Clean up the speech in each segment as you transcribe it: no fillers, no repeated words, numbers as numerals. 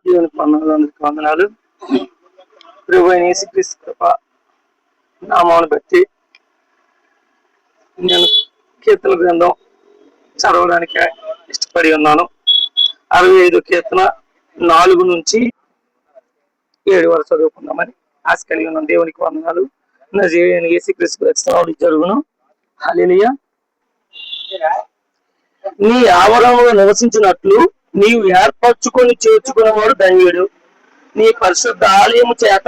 దేవునికి వందనాలు వందనాలు. ప్రభు అయిన యేసుక్రీస్తు కృప నామాన్ని బట్టి నేను కీర్తన గ్రంథం చదవడానికి ఇష్టపడి ఉన్నాను. 65 కీర్తన 4 నుంచి 7 వరకు చదువుకుందామని ఆశ కలిగి ఉన్నాను. దేవునికి వందనాలు. నజరేయుడైన యేసుక్రీస్తు రక్షణ జరుగును. హల్లెలూయా. నీ ఆవరణలో నివసించినట్లు నీవు ఏర్పరచుకొని చేర్చుకున్నవాడు ధన్యుడు. నీ పరిశుద్ధ ఆలయము చేత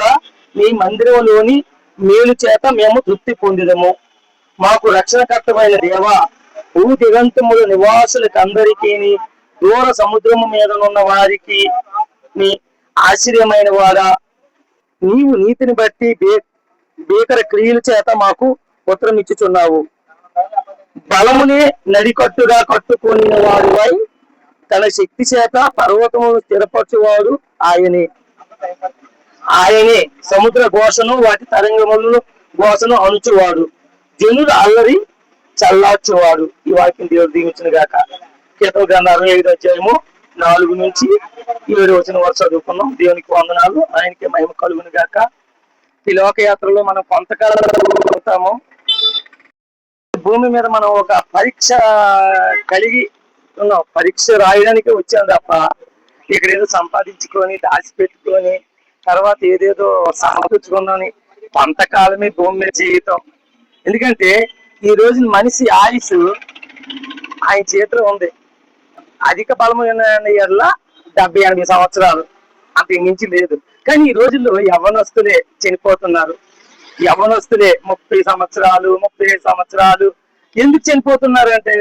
నీ మందిరంలోని మేలు చేత మేము తృప్తి పొందిదము. మాకు రక్షణకర్తమైన దేవా, భూ దిగంతముల నివాసులకు అందరికీ దూర సముద్రము మీదనున్న వారికి నీ ఆశ్చర్యమైన వాడా, నీవు నీతిని బట్టి భీకర క్రియల చేత మాకు ఉత్తరం ఇచ్చుచున్నావు. బలమునే నడికట్టుగా కట్టుకుని వాడివై తన శక్తి చేత పర్వతమును స్థిరపరచువాడు ఆయనే సముద్ర ఘోషను వాటి తరంగములను ఘోషను అణుచువాడు, జనులు అల్లరి చల్లార్చువాడు. ఈ వాక్యం దేవుడు దీవించిన గాక. కీర్తన గ్రంథం 65 అధ్యాయము 4 నుంచి 7 వచనం వరకు చదువుకున్నాం. దేవునికి వందనాలు. ఆయనకి మహిమ కలుగును గాక. ఈ లోకయాత్రలో మనం కొంతకాలం అవుతాము. భూమి మీద మనం ఒక పరీక్ష కలిగి ఉన్నాం. పరీక్ష రాయడానికి వచ్చాం తప్ప ఇక్కడ ఏదో సంపాదించుకొని దాచిపెట్టుకొని తర్వాత ఏదేదో సమకూర్చుకుందామని కొంతకాలమే భూమి మీద జీవితం. ఎందుకంటే ఈ రోజు మనిషి ఆయుష్ ఆయన చేతిలో ఉంది. అధిక బలము 70-80 సంవత్సరాలు, అంత మించి లేదు. కానీ ఈ రోజుల్లో యవ్వనస్తులే చనిపోతున్నారు. యవ్వనస్తులే 30 సంవత్సరాలు 35 సంవత్సరాలు. ఎందుకు చనిపోతున్నారు అంటే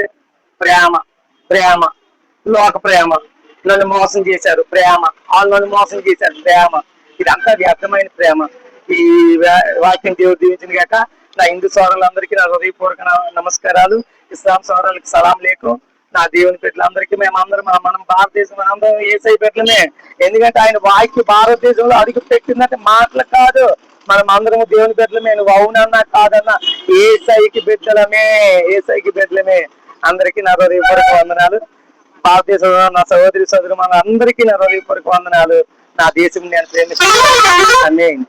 ప్రేమ, లోక ప్రేమ. నన్ను మోసం చేశారు ప్రేమ, వాళ్ళు నన్ను మోసం చేశారు ప్రేమ. ఇదంతా వ్యర్థమైన ప్రేమ. ఈ వాక్యం దేవుడు దీవించిన గాక. నా హిందూ సోదరులందరికీ నా హృదయపూర్వక నమస్కారాలు. ఇస్లాం సోదరులకు సలాం లేకు. నా దేవుని బిడ్డలందరికీ మేమందరం మనం భారతదేశం అందరం యేసై బిడ్డలమే. ఎందుకంటే ఆయన వాక్య భారతదేశంలో అడుగు పెట్టిందంటే మాటలు కాదు. మనం అందరం దేవుని బిడ్డలమే. నువ్వు అవునన్నా కాదన్నా యేసైకి బిడ్డలమే. అందరికీ నా హృదయపూర్వక వందనాలు. భారతదేశంలో నా సహోదరి సోదరు మన అందరికీ నా హృదయపూర్వక వందనాలు. నా దేశం నేను ప్రేమిస్తున్నాను.